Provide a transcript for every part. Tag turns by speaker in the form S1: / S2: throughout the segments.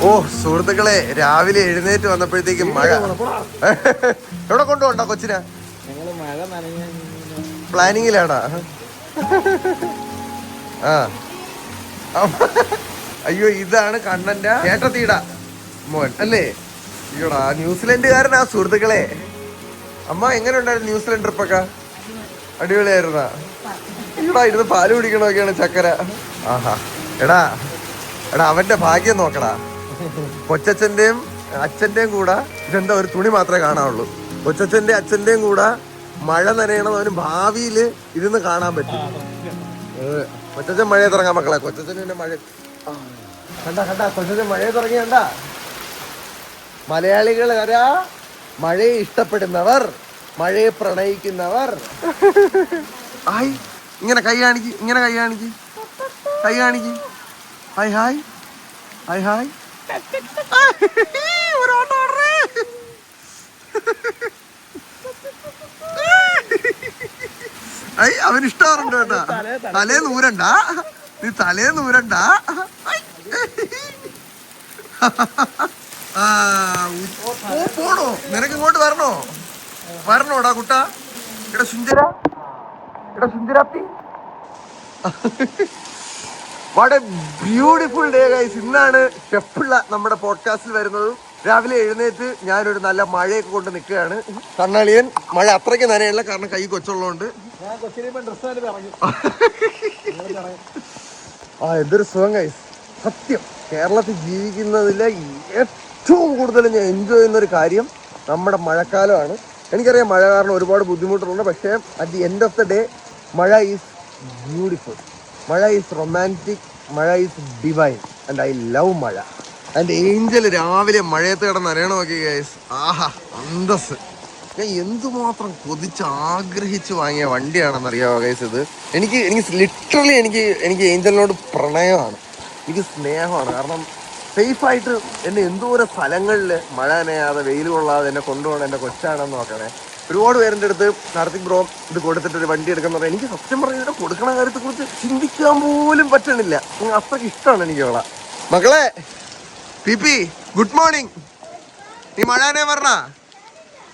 S1: ഓ സുഹൃത്തുക്കളെ, രാവിലെ എഴുന്നേറ്റ് വന്നപ്പോഴത്തേക്കും മഴ. എവിടെ കൊണ്ടുപോണ്ട കൊച്ചിനെ? പ്ലാനിങ്ങിലാടാ. ആ അയ്യോ, ഇതാണ് കണ്ണന്റെ ചേട്ടത്തീട മോൻ അല്ലേ? അയ്യോടാ, ന്യൂസിലൻഡുകാരനാ സുഹൃത്തുക്കളെ. അമ്മ എങ്ങനെ ഉണ്ടായിരുന്നു ന്യൂസിലൻഡ് ട്രിപ്പൊക്കെ? അടിപൊളിയായിരുന്നാ? അയ്യോടാ, ഇരുന്ന് പാല് കുടിക്കണമൊക്കെയാണ് ചക്കര. ആഹാ, എടാ എടാ അവന്റെ ഭാഗ്യം നോക്കടാ. കൊച്ചച്ഛന്റെയും അച്ഛന്റെയും കൂടെ ഇതെന്താ ഒരു തുണി മാത്രമേ കാണാവുള്ളൂ. കൊച്ചച്ഛന്റെ അച്ഛന്റെയും കൂടെ മഴ നനയണം അവന് ഭാവിയില് ഇരുന്ന് കാണാൻ പറ്റും. കൊച്ചച്ഛൻ മഴയത്ത് ഇറങ്ങാൻ മക്കളെ. കൊച്ചച്ഛൻ പിന്നെ മഴ കണ്ട കൊച്ചച്ഛൻ മഴയത്ത് ഇറങ്ങി കണ്ട. മലയാളികൾ ആരാ? മഴയെ ഇഷ്ടപ്പെടുന്നവർ, മഴയെ പ്രണയിക്കുന്നവർ. ഹായ്, ഇങ്ങനെ കൈ കാണിക്ക്, ഇങ്ങനെ കൈ കാണിക്ക്, കൈ കാണിക്ക്. Hi hi hi hi. ഒരു ഓട്ടോ ഓടറേ. ഐ, അവന് ഇഷ്ടമാറുണ്ട് കേട്ടാ. തലേന്നൂരണ്ട, നീ തലേന്നൂരണ്ട. പോണോ? നിനക്ക് ഇങ്ങോട്ട് വരണോടാ കുട്ട. ഇവിടെ സുന്ദരാപ്പി. What a beautiful day guys. ഇന്നാണ് ഷെഫുള്ള നമ്മുടെ പോഡ്കാസ്റ്റിൽ വരുന്നത്. രാവിലെ എഴുന്നേറ്റ് ഞാനൊരു നല്ല മഴയൊക്കെ കൊണ്ട് നിൽക്കുകയാണ്. കണ്ണാളിയൻ മഴ അത്രയ്ക്ക് നനയല്ല, കാരണം കൈ കൊച്ചുള്ളതുകൊണ്ട്. എന്തൊരു സുഖം ഗൈസ്. സത്യം, കേരളത്തിൽ ജീവിക്കുന്നതിലെ ഏറ്റവും കൂടുതൽ ഞാൻ എൻജോയ് ചെയ്യുന്നൊരു കാര്യം നമ്മുടെ മഴക്കാലമാണ്. എനിക്കറിയാം മഴ കാരണം ഒരുപാട് ബുദ്ധിമുട്ടുണ്ട്, പക്ഷേ at the end of the day മഴ ഈസ് ബ്യൂട്ടിഫുൾ. മഴ ഈസ് റൊമാൻറ്റിക്, മഴ is divine and I love മഴ. ആൻഡ് ഏഞ്ചൽ രാവിലെ മഴയത്ത് കിടന്ന് നനയണം നോക്കി ഗൈസ്. ആഹാ, അന്തസ്. ഞാൻ എന്തുമാത്രം കൊതിച്ച് ആഗ്രഹിച്ച് വാങ്ങിയ വണ്ടിയാണെന്നറിയാമോ ഗൈസ് ഇത്. എനിക്ക് ലിറ്ററലി എനിക്ക് ഏഞ്ചലിനോട് പ്രണയമാണ്, എനിക്ക് സ്നേഹമാണ്. കാരണം സേഫായിട്ട് എന്നെ എന്തോരം സ്ഥലങ്ങളിൽ മഴ നനയാതെ വെയിൽ കൊള്ളാതെ എന്നെ കൊണ്ടുപോകണം. എൻ്റെ കൊച്ചാണെന്ന് നോക്കണേ. ഒരുപാട് പേരുടെ അടുത്ത് കാർത്തിക് ബ്രോ ഇത് കൊടുത്തിട്ടൊരു വണ്ടി എടുക്കാൻ പറഞ്ഞാൽ എനിക്ക് സത്യം പറഞ്ഞാൽ കൊടുക്കണ കാര്യത്തെക്കുറിച്ച് ചിന്തിക്കാൻ പോലും പറ്റണില്ല. അത്രയ്ക്ക് ഇഷ്ടമാണ് എനിക്ക് അവളെ. മക്കളെ പി ഗുഡ് മോർണിംഗ്. നീ മഴാനെ പറഞ്ഞ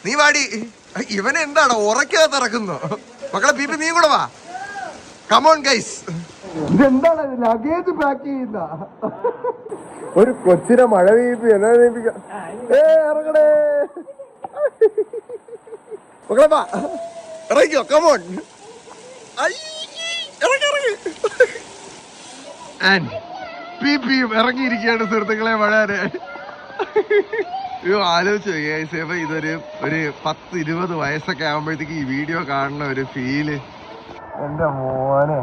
S1: നീ വാടി. ഇവനെ എന്താണോ ഉറക്കകത്ത് ഇറക്കുന്നോ? മക്കളെ പി നീ കൂടെ വാ. Come on guys. ഇതെന്താണ് ലഗേജ് പാക്ക് ചെയ്യുന്ന ഒരു കൊച്ചിനെ മഴ പെയ്യിപ്പി എന്നാ ഇറങ്ങടേ. മക്കളെ വാ, ഇറങ്ങിക്കോ. കമോൺ. ഇറങ്ങിയിരിക്കുകയാണ് സുഹൃത്തുക്കളെ മഴാന്. ആലോചിച്ചു ഗൈസ്, ഇതൊരു 10-20 വയസ്സൊക്കെ ആകുമ്പോഴത്തേക്ക് ഈ വീഡിയോ കാണുന്ന ഒരു ഫീല്. എന്റെ മോനെ,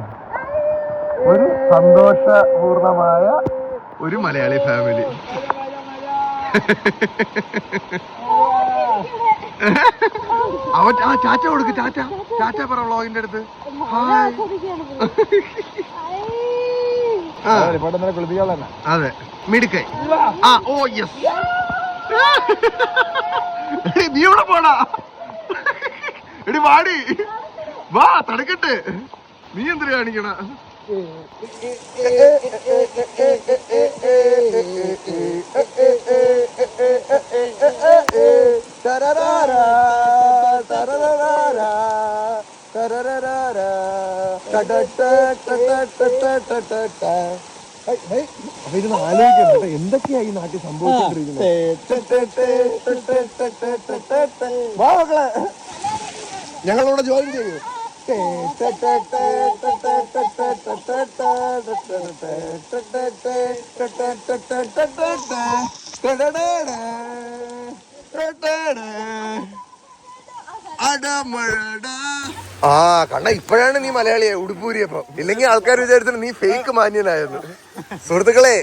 S1: ഒരു സന്തോഷപൂർണമായ ഒരു മലയാളി ഫാമിലി. അവൻ ചാറ്റ കൊടുക്ക്, ചാറ്റ പറ വ്ളോഗിന്റെ അടുത്ത്. അതെ, മിടുക്കൈ. ഓ യെസ്. നീ ഇവിടെ പോടാ. എടി വാടി, വാ തടുക്കട്ടെ. നീ എന്തിനു കാണിക്കണ? ഇരുന്ന് ആലോചിക്കണം എന്തൊക്കെയാ ഈ നാട്ടിൽ സംഭവിച്ചിരിക്കുന്നത്. ഞങ്ങളോട് ജോയിൻ ചെയ്യൂ. കണ്ണ ഇപ്പോഴാണ് നീ മലയാളിയെ ഉടുപ്പൂരിയപ്പോ. ഇല്ലെങ്കിൽ ആൾക്കാർ വിചാരിച്ചു നീ ഫേക്ക് മാന്യനായിരുന്നു. സുഹൃത്തുക്കളെ,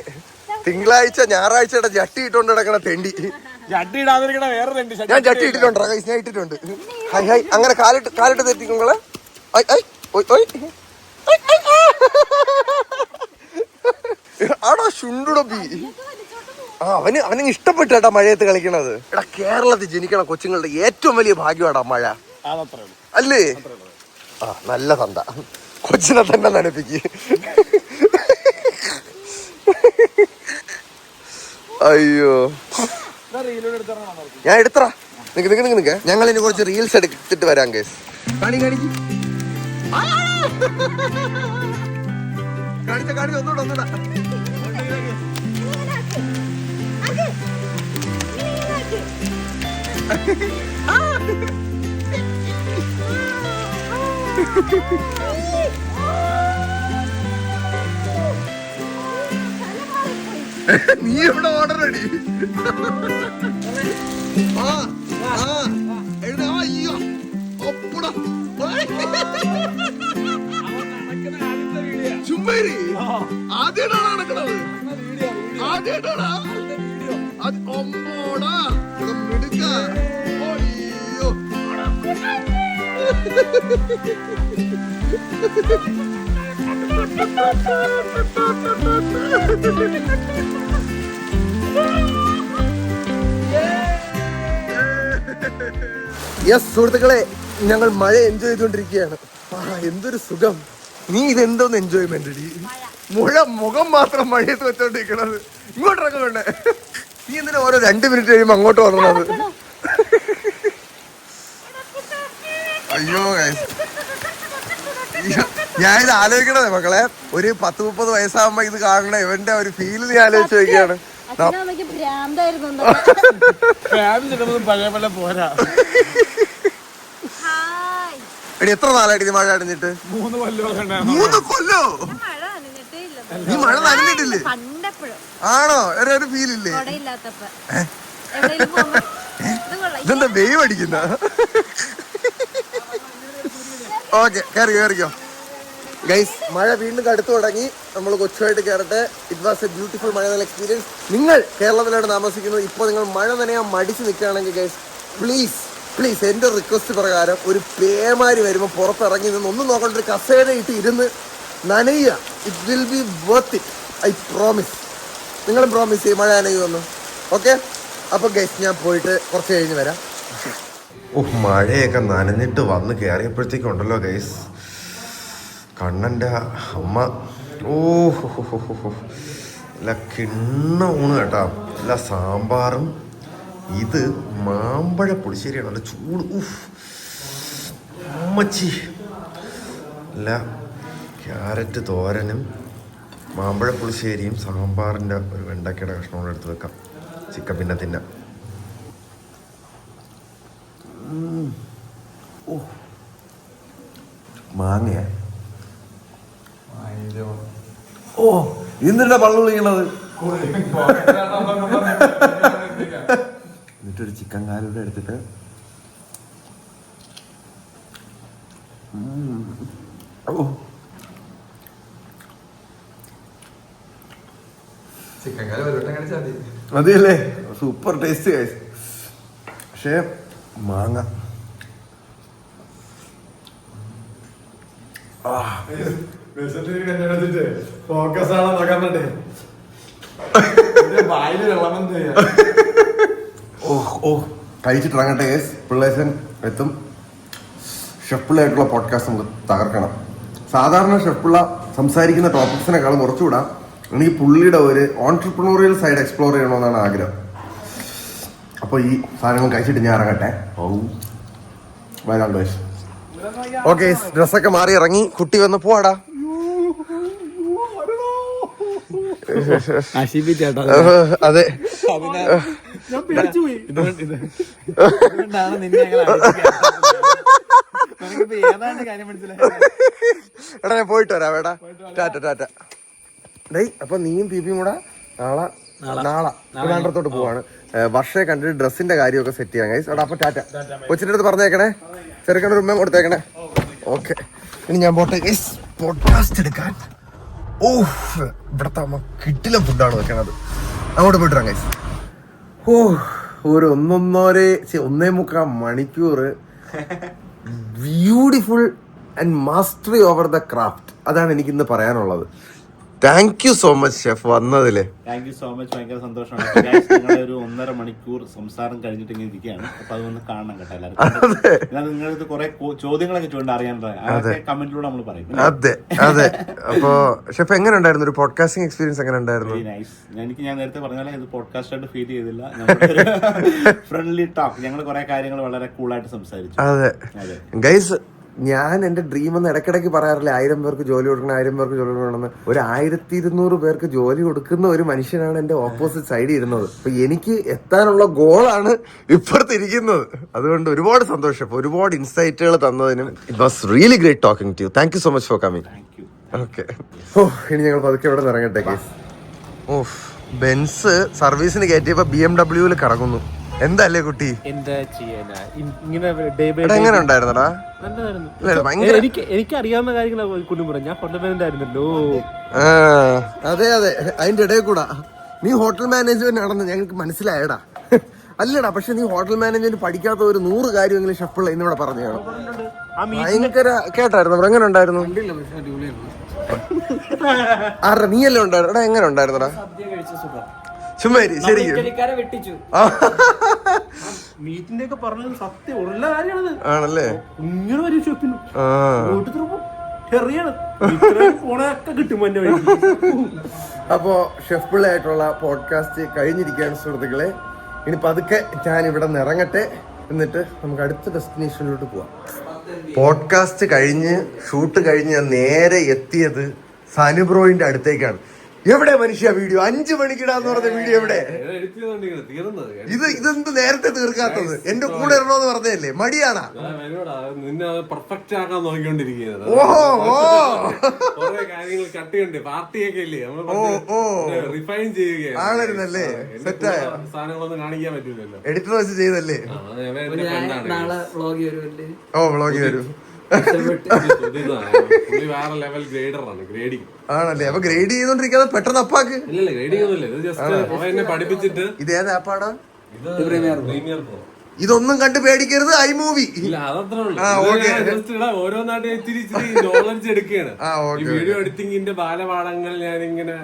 S1: തിങ്കളാഴ്ച ഞായറാഴ്ചയുടെ ജട്ടി ഇട്ടോണ്ട് കിടക്കണ തെണ്ടി. ഞാൻ ജട്ടി ഇട്ടിട്ടുണ്ടോ? ഞാൻ ഇട്ടിട്ടുണ്ട്. ഹൈ ഹൈ, അങ്ങനെ കാലിട്ട് തെറ്റിക്കുങ്ങളെ. ആടോ ശുണ്ടുടപ്പി. അവന് ഇഷ്ടപ്പെട്ടു കേട്ടാ മഴയത്ത് കളിക്കണത്. എടാ, കേരളത്തിൽ ജനിക്കണ കൊച്ചുങ്ങളുടെ ഏറ്റവും വലിയ ഭാഗ്യമാടാ മഴ, അല്ലേ? നല്ല തന്ത. കൊച്ചിനെ തന്നെ നനപ്പിക്ക്. അയ്യോ ഞാൻ എടുത്തറ നിക്ക് ഞങ്ങൾ ഇനി കുറച്ച് റീൽസ് എടുത്തിട്ട് വരാം കേസ്. കാണിക്ക് ഒന്നുകൂടെ നീ എവിടെ ഓർഡർ അടി? അയ്യോ ചുമ്മാരി ആദ്യമായിട്ടാണ് നടക്കണത്. ആദ്യമായിട്ടാണ് അമ്മോടാ മിടുക്ക. അയ്യോ യെസ് സുഹൃത്തുക്കളെ, ഞങ്ങൾ മഴ എൻജോയ് ചെയ്തുകൊണ്ടിരിക്കുകയാണ്. എന്തൊരു സുഖം. നീ ഇതെന്തോന്ന് എൻജോയ്മെന്റ് അടി? മുഖം മാത്രം മഴയത്ത് വെച്ചോണ്ടിരിക്കണത്. ഇങ്ങോട്ടിറങ്ങ വേണ്ടേ? നീ എന്തിനാ ഓരോ 2 മിനിറ്റ് കഴിയുമ്പോ അങ്ങോട്ട് വന്നത്? അയ്യോ ഞാനിത് ആലോചിക്കണേ മക്കളെ. ഒരു 10-30 വയസ്സാകുമ്പോ ഇത് കാണണ ഇവന്റെ ഒരു ഫീൽ നീ ആലോചിച്ച് നോക്കിയാണ്. എടി എത്ര നാളായിട്ട് മഴ അടിഞ്ഞിട്ട്? 3 കൊല്ലോ? നീ മഴ നനഞ്ഞിട്ടില്ലേ? ആണോ? ഒരു ഫീൽ ഇല്ലേ? ഇതെന്താ വെയിൽ അടിക്കുന്ന? ഓക്കെ കയറിക്കോ ഗൈസ്. മഴ വീണ്ടും കടുത്തു തുടങ്ങി. നമ്മൾ കൊച്ചുമായിട്ട് കയറട്ടെ. ഇറ്റ് വാസ് എ ബ്യൂട്ടിഫുൾ മഴ നല്ല എക്സ്പീരിയൻസ്. നിങ്ങൾ കേരളത്തിലാണ് താമസിക്കുന്നത്. ഇപ്പോൾ നിങ്ങൾ മഴ നനയാൻ മടിച്ച് നിൽക്കുകയാണെങ്കിൽ ഗൈസ് പ്ലീസ് എൻ്റെ റിക്വസ്റ്റ് പ്രകാരം ഒരു പേമാരി വരുമ്പോൾ പുറത്തിറങ്ങി നിന്ന് ഒന്നും നോക്കേണ്ട ഒരു കസേര ഇട്ട് ഇരുന്ന് നനയുക. It will be worth it. I promise. നിങ്ങളും പ്രോമിസ് ചെയ്യും മഴ നനയുമെന്ന്. ഓക്കെ അപ്പോൾ ഗൈസ് ഞാൻ പോയിട്ട് കുറച്ച് കഴിഞ്ഞ് വരാം. മഴയൊക്കെ നനഞ്ഞിട്ട് വന്ന് കയറിയപ്പോഴത്തേക്കുണ്ടല്ലോ ഗൈസ്, കണ്ണൻ്റെ അമ്മ നല്ല കിണ്ണ ഊണ് കേട്ടോ. നല്ല സാമ്പാറും ഇത് മാമ്പഴ പുളിശ്ശേരിയാണ്. നല്ല ചൂട്. അമ്മച്ചി അല്ല ക്യാരറ്റ് തോരനും മാമ്പഴ പുളിശ്ശേരിയും സാമ്പാറിൻ്റെ ഒരു വെണ്ടക്കയുടെ കഷ്ണവും എടുത്ത് വെക്കാം. ചിക്കൻ പിന്നെ തിന്നാം. മാങ്ങയാ? ഇന്നിന്റെ പള്ളു വിളിക്കണത്. എന്നിട്ടൊരു ചിക്കൻ കാലൂടെ എടുത്തിട്ട് മതിയല്ലേ? സൂപ്പർ ടേസ്റ്റ് കഴിച്ചു. പക്ഷേ മാങ്ങ
S2: ഫോക്കസ് ആണോ നോക്കാൻ
S1: കഴിച്ചിട്ടിറങ്ങട്ടെ ഗൈസ്. പിള്ളേശൻ എത്തും. ഷെഫ് പിള്ളയായിട്ടുള്ള പോഡ്കാസ്റ്റ് നമുക്ക് തകർക്കണം. സാധാരണ ഷെഫ് പിള്ള സംസാരിക്കുന്ന ടോപ്പിക്സിനെക്കാളും കുറച്ചുകൂടാ എനിക്ക് പുള്ളിയുടെ ഒരു ഓൺട്രപ്രണോറിയൽ സൈഡ് എക്സ്പ്ലോർ ചെയ്യണമെന്നാണ് ആഗ്രഹം. അപ്പോൾ ഈ സാധനങ്ങൾ കഴിച്ചിട്ട് ഞാൻ ഇറങ്ങട്ടെ. വരാം ഗൈസ്. ഓക്കെ ഡ്രസ്സൊക്കെ മാറി ഇറങ്ങി. കുട്ടി വന്ന് പോവാടാ. അതെ എടാ ഞാൻ പോയിട്ട് വരാം. വേടാ ടാറ്റ. ഡേയ് അപ്പൊ നീയും പീപ്പിയും കൂടെ നാളെ ട്രിവാൻഡ്രത്തോട്ട് പോവാണ്. വർഷയെ കണ്ടിട്ട് ഡ്രസ്സിന്റെ കാര്യമൊക്കെ സെറ്റ് ചെയ്യാൻ ഗൈസ്. എടാ അപ്പൊ ടാറ്റ. കൊച്ചിന്റെ അടുത്ത് പറഞ്ഞേക്കണേ. ചെറുക്കണ ഒരു ഉമ്മ കൊടുത്തേക്കണേ. ഓക്കെ ഇനി ഞാൻ പോട്ടെ ഗൈസ് പോഡ്കാസ്റ്റ് എടുക്കാൻ. ഇവിടത്തെ അമ്മ കിട്ടിലും ഫുഡാണ് വെക്കണത്. അങ്ങോട്ട് പോയിട്ടാ ഗൈസ്. ഒരു 1.5 മണിക്കൂർ beautiful and mastery over the craft. അതാണ് എനിക്കിന്ന് പറയാനുള്ളത്. Thank you so much chef വന്നതില്.
S3: Thank you so much. ഭയങ്കര സന്തോഷമാണ്. നിങ്ങളുടെ ഒരു 1.5 മണിക്കൂർ സംസാരം കഴിഞ്ഞിട്ട് ഇങ്ങനെ ഇരിക്കുകയാണ്. അപ്പൊ അതൊന്ന് കാണണം കേട്ടോ എല്ലാവരും. നിങ്ങൾക്ക് കുറെ ചോദ്യങ്ങളൊക്കെ ചോദിച്ചു അറിയാനുള്ളത് അതൊക്കെ കമന്റിലൂടെ നമ്മൾ പറയും.
S1: അതെ അതെ. അപ്പൊ ഷെഫ് എങ്ങനെ ഉണ്ടായിരുന്നു ഒരു പോഡ്കാസ്റ്റിംഗ് എക്സ്പീരിയൻസ്? എങ്ങനെ ഉണ്ടായിരുന്നു?
S3: Very nice. ഞാൻ നേരത്തെ പറഞ്ഞ പോലെ ഇത് പോഡ്കാസ്റ്റ് ആയിട്ട് ഫീൽ ചെയ്തില്ല. Friendly talk. ഞങ്ങൾ കുറെ കാര്യങ്ങൾ വളരെ കൂളായിട്ട് സംസാരിച്ചു.
S1: അതെ ഗൈസ്, ഞാൻ എന്റെ ഡ്രീം എന്ന് ഇടയ്ക്കിടയ്ക്ക് പറയാറില്ല, 1000 പേർക്ക് ജോലി കൊടുക്കണം, 1000 പേർക്ക് ജോലി കൊടുക്കണമെന്ന്. ഒരു 1200 പേർക്ക് ജോലി കൊടുക്കുന്ന ഒരു മനുഷ്യനാണ് എന്റെ ഓപ്പോസിറ്റ് സൈഡിൽ ഇരുന്നത്. അപ്പൊ എനിക്ക് എത്താനുള്ള ഗോളാണ് ഇപ്പുറത്ത് ഇരിക്കുന്നത്. അതുകൊണ്ട് ഒരുപാട് സന്തോഷം, ഒരുപാട് ഇൻസൈറ്റുകൾ തന്നതിനും. It was really great talking to you. Thank you so much for coming. Okay. ഇനി ഞങ്ങൾ പതുക്കെ ഇവിടെ നിന്ന് ഇറങ്ങട്ടെ കേസ്. ബെൻസ് സർവീസിന് കയറ്റിയപ്പോ BMW കറങ്ങുന്നു. എന്തല്ലേ കുട്ടി?
S4: എന്താ ചെയ്യാനാ ഇങ്ങനെ
S1: എങ്ങനെ ഉണ്ടായിരുന്നടാ?
S4: എനിക്ക് അറിയാവുന്ന കാര്യങ്ങൾ കൊണ്ടും പറയാം. ഞാൻ ഹോട്ടൽ മാനേജർ ആയിരുന്നല്ലോ.
S1: അതെ അതെ, അതിന്റെ ഇടയിൽ കൂടാ നീ ഹോട്ടൽ മാനേജ്മെന്റ് ആണെന്ന് ഞങ്ങൾക്ക് മനസ്സിലായടാ. അല്ലടാ, പക്ഷെ നീ ഹോട്ടൽ മാനേജ്മെന്റ് പഠിക്കാത്ത ഒരു 100 കാര്യമെങ്കിലും ഷെഫുള്ള ഇന്നിവിടെ പറഞ്ഞു കാണും. ഭയങ്കര കേട്ടായിരുന്നു. എങ്ങനെ ഉണ്ടായിരുന്നു? ആരുടെ നീയല്ലേ ഉണ്ടായിരുന്നു? എടാ എങ്ങനെ ഉണ്ടായിരുന്നടാ? ചുമ്മാരി ശരി.
S4: മീറ്റിന്റെ ഒക്കെ പറഞ്ഞത് സത്യം ഉള്ള കാര്യമാണ്.
S1: ആണല്ലേ?
S4: ഇങ്ങനെ വരും ഷെഫിന് കിട്ടും.
S1: അപ്പോ ഷെഫ് പിള്ളയായിട്ടുള്ള പോഡ്കാസ്റ്റ് കഴിഞ്ഞിരിക്കുകയാണ് സുഹൃത്തുക്കളെ. ഇനി പതുക്കെ ഞാൻ ഇവിടെ നിന്ന് ഇറങ്ങട്ടെ, എന്നിട്ട് നമുക്ക് അടുത്ത ഡെസ്റ്റിനേഷനിലോട്ട് പോവാം. പോഡ്കാസ്റ്റ് കഴിഞ്ഞ് ഷൂട്ട് കഴിഞ്ഞ് ഞാൻ നേരെ എത്തിയത് സനുബ്രോയിന്റെ അടുത്തേക്കാണ്. എവിടെ മനുഷ്യ വീഡിയോ? 5 മണിക്കിടാന്ന് പറഞ്ഞ വീഡിയോ എവിടെ? ഇതെന്ത് നേരത്തെ തീർക്കാത്തത്? എന്റെ കൂടെ ഇടണോന്ന് പറഞ്ഞതല്ലേ? മടിയാണാ?
S5: പെർഫെക്റ്റ് ആക്കാൻ നോക്കിക്കൊണ്ടിരിക്കുന്നത്. കാര്യങ്ങൾ കട്ടിയുണ്ട്, പാർട്ടിയൊക്കെ ഇല്ലേ റിഫൈൻ ചെയ്യുകയാണ്.
S1: ആളായിരുന്നല്ലേ? സെറ്റായ
S5: സാധനങ്ങളൊന്നും കാണിക്കാൻ പറ്റൂലല്ലോ.
S1: എഡിറ്റർ വെച്ച് ചെയ്തല്ലേ? വ്ളോഗ് വരും.
S5: വേറെ ലെവൽ ഗ്രേഡറാണ്, ഗ്രേഡിങ്
S1: ആണല്ലേ? അപ്പൊ ഗ്രേഡ് ചെയ്തോണ്ടിരിക്കാതെ പെട്ടെന്ന് അപ്പാക്ക്.
S5: ഇല്ല ഗ്രേഡിങ് ഒന്നുമില്ല, ഇത് ജസ്റ്റ് എന്നെ പഠിപ്പിച്ചിട്ട്.
S1: ഇത് ഏത് ആപ്പാടാ?
S5: Premier pro.
S1: ഇതൊന്നും കണ്ട് പേടിക്കരുത്, ഐ മൂവി.
S5: ഇല്ല അതത്രേ ഉള്ളൂ. ഓരോ നാട്ടിൽ ഇച്ചിരി നോളജ് എടുക്കുകയാണ്. വീഡിയോ എഡിറ്റിംഗിന്റെ ബാലപാഠങ്ങൾ ഞാനിങ്ങനെ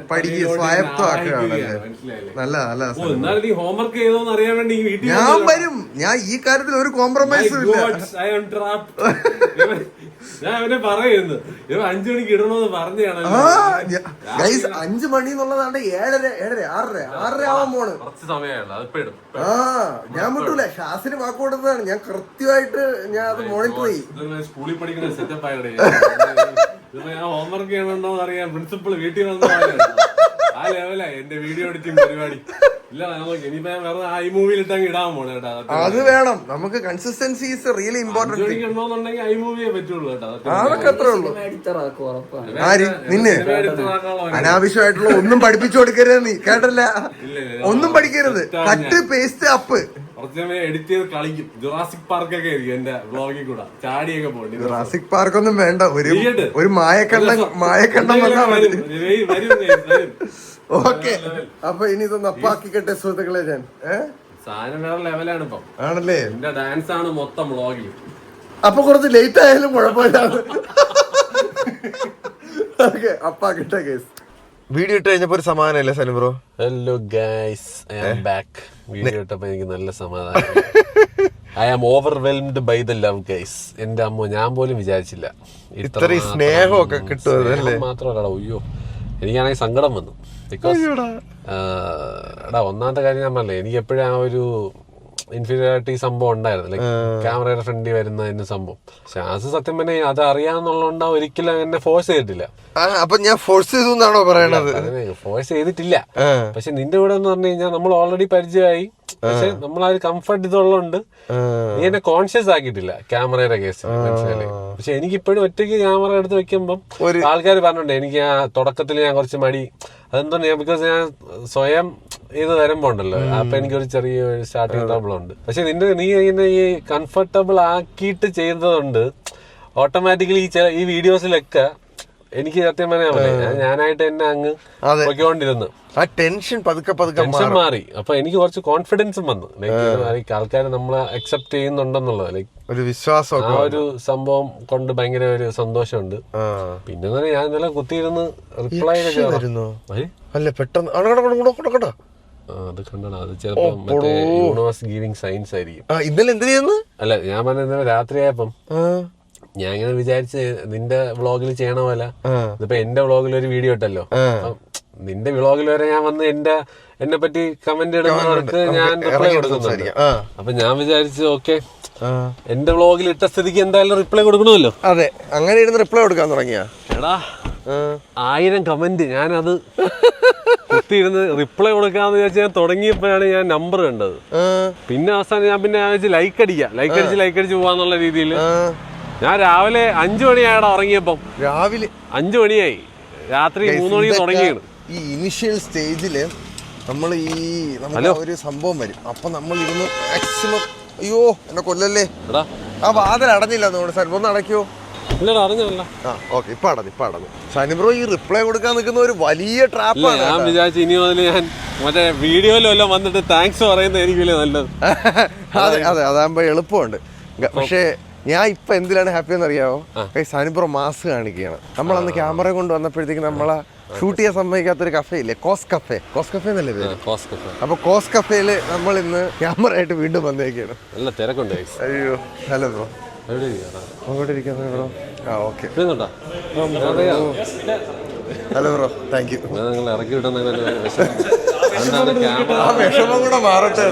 S5: എന്നാലും നീ ഹോംവർക്ക് ചെയ്തോന്ന് അറിയാൻ വേണ്ടി വീട്ടിൽ
S1: ഞാൻ വരും. ഞാൻ ഈ കാര്യത്തിൽ ഒരു കോംപ്രമൈസും ഇല്ല.
S5: ഞാൻ അവനെ പറയുന്നു 5 മണിക്ക് ഇടണോന്ന് പറഞ്ഞാണ്.
S1: 5 മണി എന്നുള്ളതാണ് 7:30 6:30 ആവാൻ പോണ്.
S5: കുറച്ച് സമയമുള്ളൂ, അതിപ്പോ ഇടും.
S1: ഞാൻ വിട്ടൂല, ഷാസിന് വാക്ക് കൊടുത്തതാണ്. ഞാൻ കൃത്യമായിട്ട് ഞാൻ അത് മോണിറ്റർ ചെയ്യും.
S5: സ്കൂളിൽ പഠിക്കുന്ന സെറ്റപ്പ് ആയിട്ട് ഞാൻ ഹോംവർക്ക് ചെയ്യണമെന്നോ അറിയാം. പ്രിൻസിപ്പൾ വീട്ടിൽ വന്നോ ആ ലെവലാ എന്റെ വീഡിയോ എഡിറ്റിംഗ് പരിപാടി. ഇല്ല ഇനിയിപ്പോ വേറെ ഐ മൂവിയിൽ ഇട്ടങ്ങ് ഇടാൻ പോണേ കേട്ടോ.
S1: അത് വേണം നമുക്ക്. Consistency is really important.
S5: ഇടണമെന്നുണ്ടെങ്കിൽ ഐ മൂവിയെ പറ്റുള്ളൂ കേട്ടോ.
S1: അതൊക്കെ അത്രേ ഉള്ളൂ. നിന്നെ അനാവശ്യമായിട്ടുള്ള ഒന്നും പഠിപ്പിച്ചു കൊടുക്കരുത് നീ, കേട്ടല്ല? ഒന്നും പഠിക്കരുത്. കട്ട് പേസ്റ്റ് അപ്പ്
S5: കുറച്ച് സമയം എഡിറ്റ് ചെയ്ത് കളിക്കും. ജുറാസിക് പാർക്കൊക്കെ ആയിരിക്കും എന്റെ വ്ളോഗിൽ കൂടെ ചാടിയൊക്കെ പോയി.
S1: ജുറാസിക് പാർക്ക് ഒന്നും വേണ്ട, ഒരു മായക്കണ്ണം വരും. ഓക്കെ, അപ്പൊ ഇനി ഇതൊന്ന് അപ്പാക്കിക്കട്ടെ സുഹൃത്തുക്കളെ. ഞാൻ
S5: സാധനം വേറെ ലെവലാണ് ഇപ്പം.
S1: ആണല്ലേ?
S5: എന്റെ ഡാൻസ് ആണ് മൊത്തം വ്ളോഗിൽ.
S1: അപ്പൊ കുറച്ച് ലേറ്റ് ആയാലും കുഴപ്പമില്ല. Okay, അപ്പാക്കിട്ടെ case. വീഡിയോ ഇട്ട് കഴിഞ്ഞപ്പോ ഒരു സമാധാനല്ലേ Sanu bro?
S5: Hello guys, I am back. Video ഇട്ടപ്പോ എനിക്ക് നല്ല സമാധാനം. I am overwhelmed by the love guys. എന്റെ അമ്മ, ഞാൻ പോലും വിചാരിച്ചില്ല
S1: ഇത്രയും സ്നേഹമൊക്കെ കിട്ടും.
S5: മാത്രമല്ല, അയ്യോ എനിക്കാണെങ്കിൽ സങ്കടം വന്നു. ബിക്കോസ് എടാ, ഒന്നാമത്തെ കാര്യം ഞാൻ പറഞ്ഞില്ലേ, എനിക്ക് എപ്പോഴും ആ ഒരു ഇൻഫീരിയോറിറ്റി സംഭവം ഉണ്ടായിരുന്നു. ലൈക് ക്യാമറയുടെ ഫ്രണ്ടിൽ വരുന്ന സംഭവം. പക്ഷെ അത് സത്യം പറഞ്ഞ അത് അറിയാന്നുള്ളതുകൊണ്ട് ഒരിക്കലും എന്നെ ഫോഴ്സ് ചെയ്തിട്ടില്ല.
S1: അപ്പൊ ഞാൻ ഫോഴ്സ് ചെയ്തു എന്നാണോ പറയണത്?
S5: ഫോഴ്സ് ചെയ്തിട്ടില്ല. പക്ഷെ നിന്റെ കൂടെ എന്ന് പറഞ്ഞു കഴിഞ്ഞാൽ നമ്മൾ ഓൾറെഡി പരിചയമായി. പക്ഷെ നമ്മൾ ആ ഒരു കംഫർട്ട് ഇതുള്ളതുകൊണ്ട് നീ എന്നെ കോൺഷ്യസ് ആക്കിയിട്ടില്ല ക്യാമറയുടെ കേസിൽ, മനസ്സിലായില്ലേ? പക്ഷെ എനിക്കിപ്പോഴും ഒറ്റയ്ക്ക് ക്യാമറ എടുത്ത് വെക്കുമ്പം ആൾക്കാർ പറഞ്ഞിട്ടുണ്ട് എനിക്ക് ആ തുടക്കത്തിൽ ഞാൻ കുറച്ച് മടി. അതെന്താ, ബിക്കോസ് ഞാൻ സ്വയം ഇത് വരുമ്പോ ഉണ്ടല്ലോ, അപ്പൊ എനിക്കൊരു ചെറിയ സ്റ്റാർട്ടിങ് ട്രബിൾ ഉണ്ട്. പക്ഷെ നീ ഇങ്ങനെ ഈ കംഫർട്ടബിൾ ആക്കിയിട്ട് ചെയ്യുന്നതുകൊണ്ട് ഓട്ടോമാറ്റിക്കലി ഈ വീഡിയോസിലൊക്കെ എനിക്ക് സത്യം പറയാൻ ഞാനായിട്ട് തന്നെ അങ്ങ് പൊയ്ക്കൊണ്ടിരുന്നു.
S1: ആ ടെൻഷൻ പതുക്കെ
S5: ടെൻഷൻ മാറി. അപ്പൊ എനിക്ക് കുറച്ച് കോൺഫിഡൻസും വന്നു. ലൈക്ക് ആൾക്കാർ നമ്മളെ അക്സെപ്റ്റ് ചെയ്യുന്നുണ്ടെന്നുള്ളത്, ലൈക്ക്
S1: ഒരു വിശ്വാസം.
S5: ആ ഒരു സംഭവം കൊണ്ട് ഭയങ്കര ഒരു സന്തോഷമുണ്ട്. പിന്നെ ഞാൻ ഇന്നലെ കുത്തിയിരുന്ന് റിപ്ലൈ
S1: അല്ല പെട്ടെന്ന്
S5: അത് കണ്ടോ, അത് ചിലപ്പോ മറ്റേ യൂണിവേഴ്സ് ഗീവിംഗ് സയൻസ് ആയിരിക്കും.
S1: ഇന്നലെ എന്ത് ചെയ്യുന്നു?
S5: അല്ല ഞാൻ പറഞ്ഞ ഇന്നലെ രാത്രിയായപ്പം ഞാൻ ഇങ്ങനെ വിചാരിച്ച് നിന്റെ വ്ളോഗിൽ ചെയ്യണ പോലെ ഇതിപ്പോ എന്റെ വ്ളോഗിൽ ഒരു വീഡിയോ ഇട്ടല്ലോ, നിന്റെ വ്ളോഗിൽ വരെ ഞാൻ വന്ന് എന്നെ പറ്റി കമന്റ് ഇടുന്നവർക്ക് ഞാൻ റിപ്ലൈ കൊടുക്കുന്നുണ്ട്. അപ്പൊ ഞാൻ വിചാരിച്ചു ഓക്കെ എന്റെ വ്ളോഗിൽ ഇട്ട സ്ഥിതിക്ക് എന്തായാലും റിപ്ലൈ കൊടുക്കണമല്ലോ.
S1: അതെ, അങ്ങനെ ഇരുന്ന് റിപ്ലൈ കൊടുക്കാൻ തുടങ്ങിയ
S5: എടാ 1000 കമന്റ് ഞാനത് കുത്തിയിരുന്ന് റിപ്ലൈ കൊടുക്കാന്ന് വിചാരിച്ച് ഞാൻ തുടങ്ങിയപ്പോഴാണ് ഞാൻ നമ്പർ കണ്ടത്. പിന്നെ അവസാനം ഞാൻ ലൈക്ക് അടിച്ച് പോവാന്നുള്ള രീതിയിൽ ഞാൻ രാവിലെ 5 മണിയായടാ ഉറങ്ങിയപ്പം. രാവിലെ 5 മണിയായി, രാത്രി 3 മണിക്ക് തുടങ്ങിയാണ്.
S1: ഈ ഇനിഷ്യൽ സ്റ്റേജില് നമ്മൾ നമുക്ക് ഒരു സംഭവം വരും. അപ്പൊ നമ്മൾ ഇരുന്ന് മാക്സിമം അയ്യോ എന്നെ കൊല്ലല്ലേ, ആ വാതിൽ അടഞ്ഞില്ല ഒന്ന് അടയ്ക്കോ?
S5: അറിഞ്ഞല്ല.
S1: ഓക്കെ, ഇപ്പൊ അടഞ്ഞു. സനി ബ്രോ ഈ റിപ്ലൈ കൊടുക്കാൻ നിൽക്കുന്ന ഒരു വലിയ ട്രാപ്പാണ്.
S5: ഞാൻ വിചാരിച്ചു ഇനി മുതൽ ഞാൻ മറ്റേ വീഡിയോയിലെല്ലാം വന്നിട്ട് താങ്ക്സ് പറയുന്നതായിരിക്കും നല്ലത്.
S1: അതെ, അതാകുമ്പോ എളുപ്പമുണ്ട്. പക്ഷേ ഞാൻ ഇപ്പൊ എന്തിലാണ് ഹാപ്പി എന്ന് അറിയാവോ? സനി ബ്രോ മാസ് കാണിക്കുകയാണ്. നമ്മളന്ന് ക്യാമറ കൊണ്ട് വന്നപ്പോഴത്തേക്ക് നമ്മളെ ഷൂട്ട് ചെയ്യാൻ സമ്മതിക്കാത്തൊരു കഫേ ഇല്ലേ, കോസ് കഫേ എന്നല്ലേ പേര്? അപ്പൊ കോസ് കഫേയില് നമ്മൾ ഇന്ന് ക്യാമറ ആയിട്ട് വീണ്ടും വന്നേക്കാണ്.
S5: നല്ല തിരക്കുണ്ട്.
S1: അയ്യോ ഹലോ ബ്രോ, അങ്ങോട്ട് ഇരിക്കാൻ ബ്രോ. ആ okay, hello bro, thank you.
S5: നിങ്ങൾ ഇറക്കി വിട്ടുന്ന
S1: വിഷമം കൂടെ മാറട്ടെ.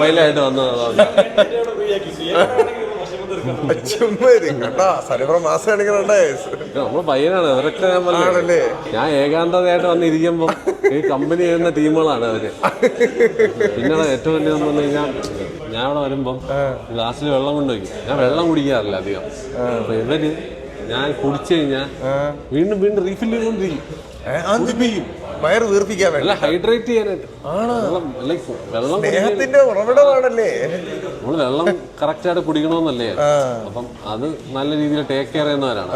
S5: നമ്മള് പയ്യനാണ് അവരൊക്കെ. ഞാൻ ഏകാന്തതയായിട്ട് വന്നിരിക്കുമ്പോ ഈ കമ്പനി ചെയ്യുന്ന ടീമുകളാണ് അവര്. പിന്നെ ഏറ്റവും വലിയ പറഞ്ഞു കഴിഞ്ഞാൽ ഞാൻ അവിടെ വരുമ്പം ഗ്ലാസ്സിൽ വെള്ളം കൊണ്ടുവയ്ക്കും. ഞാൻ വെള്ളം കുടിക്കാറില്ല അധികം. അപ്പൊ ഇവര് ഞാൻ കുടിച്ചു കഴിഞ്ഞാൽ വീണ്ടും റീഫിൽ ചെയ്തുകൊണ്ടിരിക്കും.
S1: വയറ് വീർപ്പിക്കാൻ വേണ്ടി,
S5: ഹൈഡ്രേറ്റ് ചെയ്യാനായിട്ട്. വെള്ളം
S1: സ്നേഹത്തിന്റെ ഉറവിടമാണല്ലേ.
S5: നമ്മള് വെള്ളം കറക്റ്റ് ആയിട്ട് കുടിക്കണമെന്നല്ലേ. അപ്പം അത് നല്ല രീതിയിൽ ടേക്ക് കെയർ ചെയ്യുന്നവരാണ്.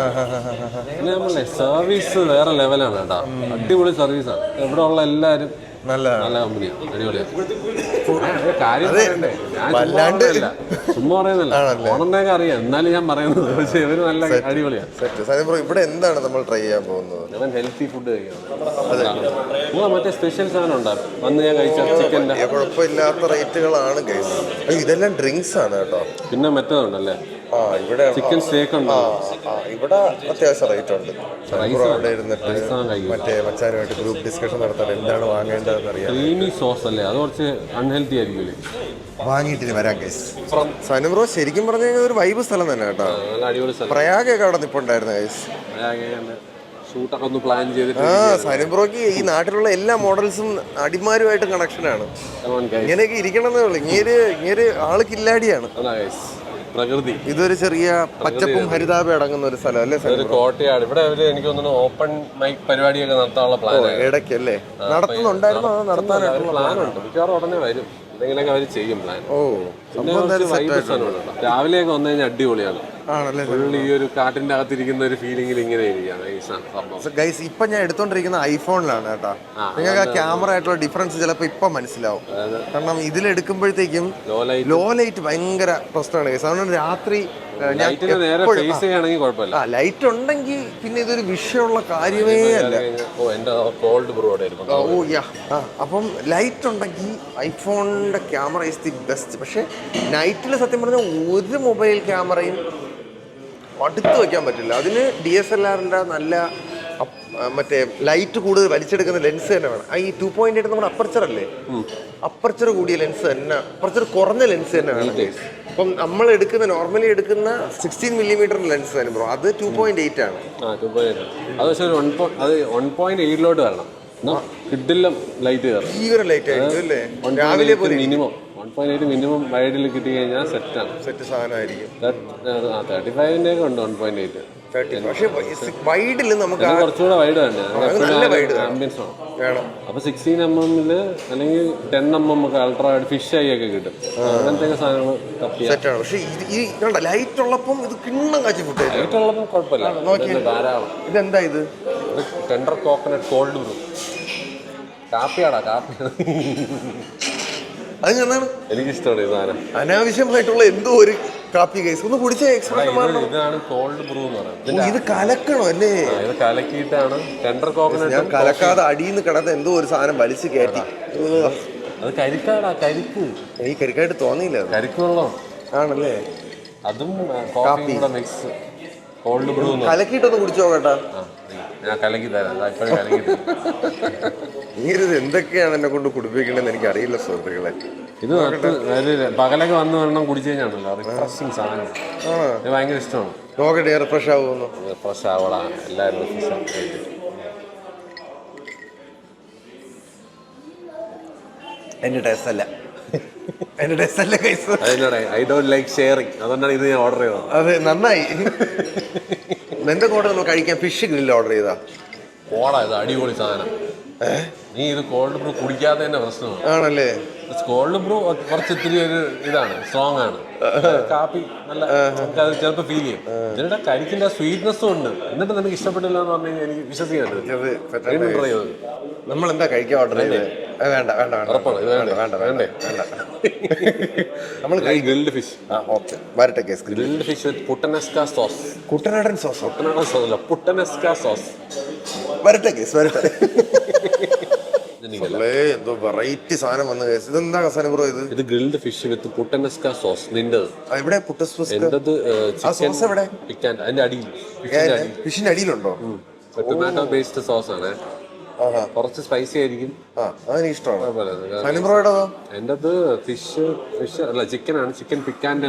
S5: പിന്നെ നമ്മളെ സർവീസ് വേറെ ലെവലാണ് കേട്ടോ. അടിപൊളി സർവീസാണ്. ഇവിടെ ഉള്ള എല്ലാവരും നല്ല കമ്പനിയാണ്, അടിപൊളിയാണ്. കാര്യം പറയണ്ടേ, ഞാൻ ചുമ്മാ പറയുന്നില്ല, ഓണറിനെയൊക്കെ അറിയാം, എന്നാലും ഞാൻ പറയുന്നത്. പക്ഷെ ഇവര് നല്ല അടിപൊളിയാണ്.
S1: ഇവിടെ എന്താണ് നമ്മൾ ട്രൈ ചെയ്യാൻ പോകുന്നത്?
S5: ഞാൻ ഹെൽത്തി ഫുഡ് കഴിക്കണം. മറ്റേ സ്പെഷ്യൽ സാധനം ഉണ്ടാകും വന്ന് ഞാൻ കഴിച്ച ചിക്കൻ്റെ
S1: കുഴപ്പമില്ലാത്ത റേറ്റുകളാണ്. ഇതെല്ലാം ഡ്രിങ്ക്സ് ആണ് കേട്ടോ.
S5: പിന്നെ മറ്റേതുണ്ടല്ലേ
S1: ഇവിടെ
S5: ചിക്കൻ സ്റ്റേക്ക് ഉണ്ട്.
S1: ഇവിടെ അത്യാവശ്യം റേറ്റ് ഉണ്ട്. അവിടെ ഇരുന്നിട്ട് മറ്റേ മച്ചാനുമായിട്ട് ഗ്രൂപ്പ് ഡിസ്കഷൻ നടത്താൻ എന്താണ് വാങ്ങേണ്ടതെന്ന് അറിയാം.
S5: ക്രീമി സോസ് അല്ലേ, അത് കുറച്ച് അൺഹെൽത്തി ആയിരിക്കും.
S1: വാങ്ങിയിട്ട് വരാം ഗൈസ്. സനി ബ്രോ ശരിക്കും പറഞ്ഞു കഴിഞ്ഞാൽ ഒരു വൈബ് സ്ഥലം തന്നെ കേട്ടോ.
S5: അടിപൊളി സ്ഥലം.
S1: പ്രയാഗൊക്കെ അവിടെ നിൽപ്പുണ്ടായിരുന്നു ഗൈസ്.
S5: ഷൂട്ടൊക്കെ ഒന്ന് പ്ലാൻ ചെയ്തിട്ട്.
S1: സനി ബ്രോക്ക് ഈ നാട്ടിലുള്ള എല്ലാ മോഡൽസും അടിമാരുമായിട്ട് കണക്ഷനാണ്. ഇങ്ങനെയൊക്കെ ഇരിക്കണമെന്നേ ഉള്ളു. ഇങ്ങനെ ആള് കില്ലാടിയാണ്.
S5: പ്രകൃതി
S1: ഇതൊരു ചെറിയ പച്ചപ്പും ഹരിതാപം അടങ്ങുന്ന ഒരു സ്ഥലം അല്ലേ?
S5: കോട്ടയാട്. ഇവിടെ എനിക്ക് തോന്നുന്നു ഓപ്പൺ മൈക്ക് പരിപാടിയൊക്കെ നടത്താനുള്ള പ്ലാൻ
S1: ഇടയ്ക്കല്ലേ നടത്തുന്നുണ്ടായിരുന്നു. അത് നടത്താനായിട്ടുള്ള
S5: പ്ലാനുണ്ട്. മിക്കവാറും ഉടനെ വരും. എന്തെങ്കിലുമൊക്കെ അവർ ചെയ്യും പ്ലാൻ. രാവിലെയൊക്കെ വന്നു കഴിഞ്ഞാൽ അടിപൊളിയാണ്. ഈ ഒരു കാട്ടിന്റെ അകത്തിരിക്കുന്ന ഒരു ഫീലിംഗിൽ ഇങ്ങനെ
S1: ഗൈസ്. ഇപ്പൊ ഞാൻ എടുത്തോണ്ടിരിക്കുന്ന ഐഫോണിലാണ് കേട്ടോ. നിങ്ങൾക്ക് ആ ക്യാമറ ആയിട്ടുള്ള ഡിഫറൻസ് ചിലപ്പോ ഇപ്പൊ മനസ്സിലാവും. കാരണം ഇതിലെടുക്കുമ്പോഴത്തേക്കും ലോ ലൈറ്റ് ഭയങ്കര പ്രശ്നമാണ് ഗൈസ്. അതുകൊണ്ട് രാത്രി ലൈറ്റ് ഉണ്ടെങ്കിൽ പിന്നെ ഇതൊരു വിഷയമുള്ള കാര്യമേ അല്ല. അപ്പം ലൈറ്റ് ഉണ്ടെങ്കിൽ ഐഫോണിന്റെ ക്യാമറ ഈസ് ദി ബെസ്റ്റ്. പക്ഷെ നൈറ്റിൽ സത്യം പറഞ്ഞാൽ ഒരു മൊബൈൽ ക്യാമറയും അടുത്ത് വയ്ക്കാൻ പറ്റില്ല. അതിന് DSLRന്റെ നല്ല മറ്റേ ലൈറ്റ് കൂടുതൽ വലിച്ചെടുക്കുന്ന ലെൻസ് തന്നെ വേണം. ഈ 2.8 നമ്മുടെ അപ്പർച്ചർ അല്ലേ, അപ്പർച്ചർ കൂടിയ ലെൻസ് തന്നെ, അപ്പർച്ചർ കുറഞ്ഞ ലെൻസ് തന്നെ വേണം. അപ്പം നമ്മൾ നോർമലി എടുക്കുന്ന 16mm ലെൻസ് തന്നെ ബ്രോ, അത് 2.8 ആണ്.
S5: അത് 1.8 വരണം. ലൈറ്റ്
S1: ഭീകര ലൈറ്റ് ആയിരിക്കും അല്ലേ? രാവിലെ
S5: മിനിമം 1.8 മിനിമം വൈഡിൽ കിട്ടി കഴിഞ്ഞാൽ സെറ്റ് സാധനമായിരിക്കും. 35ന്റെ ഒക്കെ ഉണ്ട് 1.8.
S1: പക്ഷേ വൈഡിൽ നമുക്ക്
S5: കുറച്ചുകൂടെ വൈഡ് വേണം. അപ്പൊ 16mm അല്ലെങ്കിൽ 10mm ഒക്കെ അൾട്രാ ഫിഷ് ഐ ഒക്കെ കിട്ടും. അങ്ങനത്തെ സാധനങ്ങൾ
S1: സെറ്റാണ്. പക്ഷേ ഈ ലൈറ്റ് ഉള്ളപ്പം ഇത് കിണ്ണം കാച്ചി ഫുഡ്.
S5: ലൈറ്റ് ഉള്ളപ്പം കുഴപ്പമില്ല, ധാരാളം.
S1: ഇതെന്താ ഇത്?
S5: ഒരു ടെൻഡർ കോക്കനട്ട് കോൾഡ് ബ്രൂ. കാപ്പിയാടാ കാപ്പി.
S1: അത് എന്താണ്
S5: എനിക്കിഷ്ടമാണ് ഈ സാധനം.
S1: അനാവശ്യമായിട്ടുള്ള എന്തോ ഒരു കാപ്പി കേസ് ഒന്ന് കുടിച്ച എക്സ്പ്രഷൻ മാറണം.
S5: ഇതാണ് കോൾഡ് ബ്രൂ എന്ന് പറയുന്നത്.
S1: ഇത് കലക്കണോ അല്ലേ?
S5: ഇത് കലക്കിയിട്ടാണ് ടെൻഡർ കോക്കനട്ട്.
S1: ഞാൻ കലക്കാതെ അടിയിൽ കിടന്ന് എന്തോ ഒരു സാധനം വലിച്ചു കയറ്റി.
S5: അത് കരിക്കാടാ, കരിക്ക്.
S1: എനിക്ക് കരിക്കായിട്ട് തോന്നിയില്ല.
S5: കരിക്ക് വെള്ളം
S1: ആണല്ലേ?
S5: അതും കോഫിയും കൂടെ മിക്സ്. കോൾഡ് ബ്രൂ
S1: കലക്കിയിട്ടൊന്ന് കുടിച്ചോ കേട്ടാ.
S5: ഞാൻ കലക്കി തരാം. ഇപ്പോഴും കലക്കി.
S1: ഇങ്ങനെ എന്തൊക്കെയാണ് എന്നെ കൊണ്ട് കുടിപ്പിക്കണമെന്ന് എനിക്ക് അറിയില്ല സുഹൃത്തുക്കളെ.
S5: ഇത് പകലൊക്കെ വന്ന് വെള്ളം കുടിച്ചു കഴിഞ്ഞാണല്ലോ റിഫ്രഷിങ് സാധനം. ഇത് ഭയങ്കര ഇഷ്ടമാണ്.
S1: നോക്കട്ടെ റിഫ്രഷ് ആവുമെന്ന്.
S5: റിഫ്രഷ് ആവടാ, എല്ലാവരും റിഫ്രഷ് ആവും.
S1: എന്റെ ടേസ്റ്റ് അല്ല, എന്റെ ടേസ്റ്റ് അല്ല കൈസ്.
S5: അതിനോടെ ഐ ഡോണ്ട് ലൈക്ക് ഷെയറിങ്. അതുകൊണ്ടാണ് ഇത് ഞാൻ ഓർഡർ ചെയ്തത്.
S1: അതെ, നന്നായി. നിന്റെ കൂടെ നമ്മൾ കഴിക്കാൻ ഫിഷ് ഗ്രില്ല് ഓർഡർ ചെയ്താ.
S5: ഓടാ, ഇത് അടിപൊളി സാധനം. നീ ഇത് കോൾഡ് ബ്രൂ കുടിക്കാതെ തന്നെ പ്രശ്നമാണ്.
S1: ആണല്ലേ?
S5: കോൾഡ് ബ്രൂ കുറച്ച് ഇത്തിരി ഒരു ഇതാണ്, സ്ട്രോങ് ആണ്. കാപ്പി നല്ല നമുക്ക് അത് ചിലപ്പോൾ ഫീൽ ചെയ്യും. ഇതിന്റെ കരിക്കിന്റെ സ്വീറ്റ്നെസ്സും ഉണ്ട്. എന്നിട്ട് നിനക്ക് ഇഷ്ടപ്പെട്ടില്ല എന്ന് പറഞ്ഞു കഴിഞ്ഞാൽ എനിക്ക് വിശ്വസിക്കാൻ ട്രൈ ചെയ്തത്.
S1: നമ്മൾ എന്താ കഴിക്കാൻ ഓർഡർ ചെയ്തത്? വേണ്ട വേണ്ട
S5: ഉറപ്പാണ്. ഇത് വേണ്ടേ?
S1: വേണ്ട
S5: വേണ്ടേ?
S1: നമ്മൾ
S5: ഗ്രിൽഡ് ഫിഷ്.
S1: ഓക്കെ, വരട്ടെ case.
S5: Grilled fish with puttanesca sauce.
S1: കുട്ടനാടൻ സോസ്?
S5: പുട്ടനാടൻ സോസ് അല്ല, പുട്ടനസ്ക സോസ്.
S1: വരട്ടെ കേസ്, വരട്ടെ. എന്തോ വെറൈറ്റി സാധനം വന്ന കേസ്. ഇതെന്താ സാധനം ബ്രോ? ഇത്
S5: grilled fish with puttanesca sauce. നിന്റേത്
S1: എവിടെ?
S5: എന്റേത്
S1: സോസ് എവിടെ?
S5: അതിന്റെ അടിയിൽ,
S1: ഫിഷിന്റെ അടിയിലുണ്ടോ?
S5: ടൊമാറ്റോ ബേസ്ഡ് സോസ് ആണ്. കുറച്ച് സ്പൈസി ആയിരിക്കും.
S1: അതെനിക്ക് ഇഷ്ടമാണ്.
S5: എന്റേത് ഫിഷ് അല്ല, ചിക്കനാണ്. ചിക്കൻ പിക്കാൻ്റെ.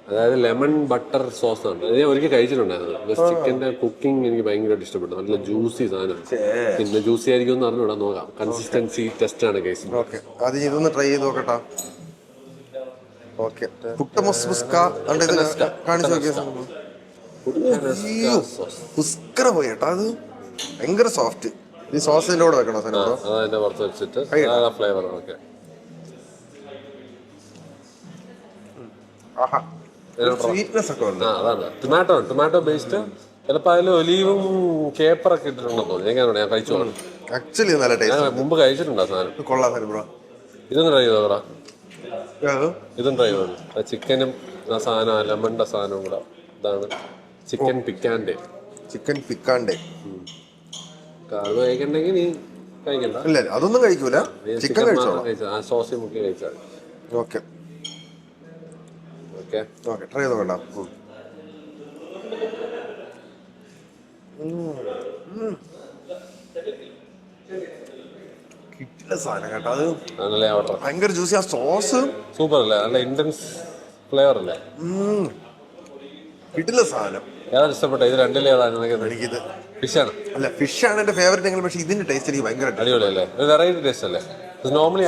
S5: അതായത് ലെമൺ ബട്ടർ സോസ് ആണ്. അത് ഞാൻ ഒരിക്കൽ കഴിച്ചിട്ടുണ്ടായിരുന്നു. ചിക്കന്റെ കുക്കിംഗ് എനിക്ക് ഭയങ്കരമായിട്ട് ഇഷ്ടപ്പെട്ടു. നല്ല ജ്യൂസി സാധനം. പിന്നെ ജ്യൂസി ആയിരിക്കും എന്ന് അറിഞ്ഞൂടാ, നോക്കാം. കൺസിസ്റ്റൻസി ടെസ്റ്റ് ആണ് കേസ്.
S1: അത് ഇതൊന്ന് ട്രൈ ചെയ്ത് നോക്കട്ടാ. ഓക്കെ, പോയി കേട്ടോ. അത് ഭയങ്കര സോഫ്റ്റ്. ഈ സോസിന്റെ കൂടെ വെക്കണോ സാധനം?
S5: അതിന്റെ പുറത്ത് വെച്ചിട്ട് ഫ്ലേവർ. ഓക്കെ,
S1: സ്വീറ്റ്നെസ് ഒക്കെ ഉണ്ട്.
S5: അതാണ് ടൊമാറ്റോ ബേസ്ഡ്. ചിലപ്പോൾ അതിൽ ഒലീവും കേപ്പറൊക്കെ ഇട്ടിട്ടുണ്ടെന്ന് തോന്നുന്നു. ഞാൻ കഴിച്ചു.
S1: ആക്ച്വലി നല്ല ടേസ്റ്റ്.
S5: മുമ്പ് കഴിച്ചിട്ടുണ്ടോ സാധനം?
S1: കൊള്ളാം സാധനം ബ്രോ.
S5: ഇതൊന്ന് ട്രൈ ചെയ്തോടാ. ഇതും ട്രൈ ചെയ്തു. ചിക്കനും ആ സാധനം, ലെമണിന്റെ സാധനവും കൂടെ. ഇതാണ് ചിക്കൻ പിക്കാൻ്റെ.
S1: ചിക്കൻ പിക്കാൻ്റെ
S5: അത് കഴിക്കണ്ടെങ്കിൽ നീ കഴിക്കണ്ട.
S1: ഇല്ല, അതൊന്നും കഴിക്കൂല. ചിക്കൻ കഴിച്ചോളാം.
S5: ആ സോസ് മുക്കി കഴിച്ചാൽ.
S1: ഓക്കെ
S5: ഓക്കെ
S1: ഓക്കെ, ട്രൈ ചെയ്തോ. വേണ്ട, കിട്ടില്ല സാധനം കേട്ടോ. അത് ഭയങ്കര ജ്യൂസി. ആ സോസ്
S5: സൂപ്പർ അല്ലേ? നല്ല ഇന്റൻസ് ഫ്ലേവർ അല്ലേ?
S1: കിട്ടില്ല സാധനം.
S5: ഏതാണ് ഇഷ്ടപ്പെട്ട? ഇത് രണ്ടിലേതാണ്
S1: എനിക്കിത്.
S5: ഫിഷാണ്.
S1: അല്ല, ഫിഷാണ് എന്റെ ഫേവറേറ്റ് എങ്കിലും, പക്ഷെ ഇതിന്റെ ടേസ്റ്റ് എനിക്ക് ഭയങ്കര
S5: അടിപൊളി അല്ലേ? ഒരു വെറൈറ്റി ടേസ്റ്റ് അല്ലേ? Normally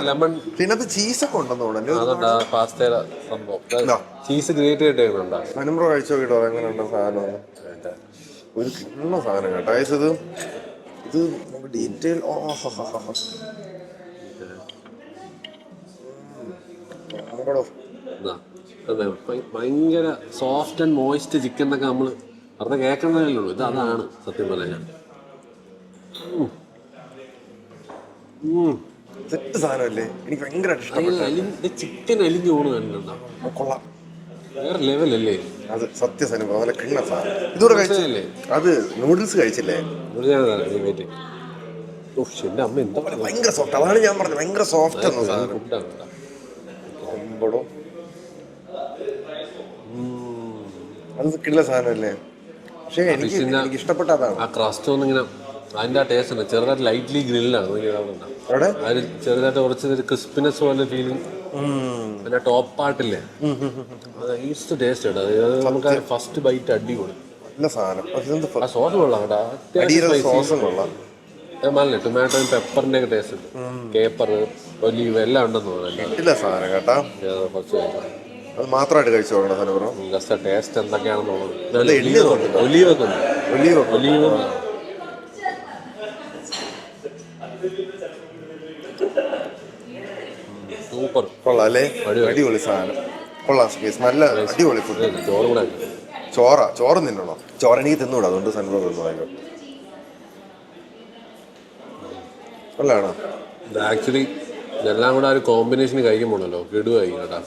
S5: lemon.
S1: പിന്നെ അത് ചീസൊക്കെ ഉണ്ടെന്ന് തോന്നുന്നു.
S5: അതുകൊണ്ടാ പാസ്തയുടെ സംഭവം. ചീസ് ഗ്രേറ്റ് ആയിട്ട്
S1: സനുബ്രോ കഴിച്ചു നോക്കിട്ടോ എങ്ങനെയുണ്ട് സാധനം. ഒരു കിണ്ണ സാധനം കേട്ടോ. ഇത് നമുക്ക് ഡീറ്റെയിൽ.
S5: ഭയങ്കര സോഫ്റ്റ് ആൻഡ് മോയിസ്റ്റ് ചിക്കൻ എന്നൊക്കെ നമ്മള് വെറുതെ കേൾക്കുന്നതല്ലേ ഉള്ളൂ. ഇത് അതാണ് സത്യം പറഞ്ഞാൽ.
S1: സെറ്റ് സാധനമല്ലേ? എനിക്ക് ഭയങ്കരമായിട്ട് ഇഷ്ടപ്പെട്ടു.
S5: ചിക്കൻ അലിഞ്ഞു പോണു കണ്ടിട്ടുണ്ടോ?
S1: കൊള്ളാം, വേറെ
S5: ലെവലല്ലേ
S1: അത്. സത്യസനം നല്ല കിണ്ണ സാധനം. ഇതുകൂടെ കഴിച്ചില്ലേ? അത് നൂഡിൽസ് കഴിച്ചില്ലേ?
S5: എന്റെ അമ്മ എന്താ
S1: ഭയങ്കര സോഫ്റ്റ്. അതാണ് ഞാൻ പറഞ്ഞത്, ഭയങ്കര സോഫ്റ്റ് എന്ന സാധനം. അത് കിട്ടുന്ന സാധനമല്ലേ? പക്ഷേ എനിക്ക് ഇഷ്ടപ്പെട്ട അതാണ്.
S5: ആ ക്രസ്റ്റ് ഒന്നിങ്ങനെ അതിന്റെ ആ ടേസ്റ്റ് ഉണ്ട്. ചെറുതായിട്ട് ലൈറ്റ്ലി ഗ്രില്ലാണ്. അതിൽ ചെറുതായിട്ട് കുറച്ച് ക്രിസ്പിനെസ് പോലെ ഫീലിംഗ്. പിന്നെ ടോപ്പ് പാർട്ടില്ലേ, ഈസ്റ്റ് ടേസ്റ്റ് ഉണ്ട്. അത് നമുക്ക് ഫസ്റ്റ് ബൈറ്റ് അടിപൊളി
S1: നല്ല സാധനം.
S5: ആ സോസ് കൊള്ളാം കേട്ടോ.
S1: സോസും കൊള്ളാം.
S5: നല്ല ടൊമാറ്റോയും പെപ്പറിന്റെ ഒക്കെ ടേസ്റ്റ് ഉണ്ട്. കേപ്പർ, ഒലീവ് എല്ലാം ഉണ്ടെന്ന് തോന്നുന്നു.
S1: സാധനം കേട്ടാ. അത് മാത്രമായിട്ട് കഴിച്ചു നോക്കണം സനുബ്രോ.
S5: ടേസ്റ്റ് എന്തൊക്കെയാണെന്നുള്ളത്. ഒലീവ് ഒക്കെ ഉണ്ട്. Olive super.
S1: കൊള്ളാം അല്ലേ? അടിപൊളി സാധനം. കൊള്ളാം. നല്ല അടിപൊളി ഫുഡ്. ചോറ് തിന്നണോ? ചോറ് എനിക്ക് തിന്നൂടാ, അതുകൊണ്ട് സനുബ്രോ തിന്നു. നല്ലതാണോ?
S5: ഇത് ആക്ച്വലി ഇതെല്ലാം കൂടെ ഒരു കോമ്പിനേഷൻ കഴിക്കുമ്പോണല്ലോ കിടുവായി കേട്ടാ.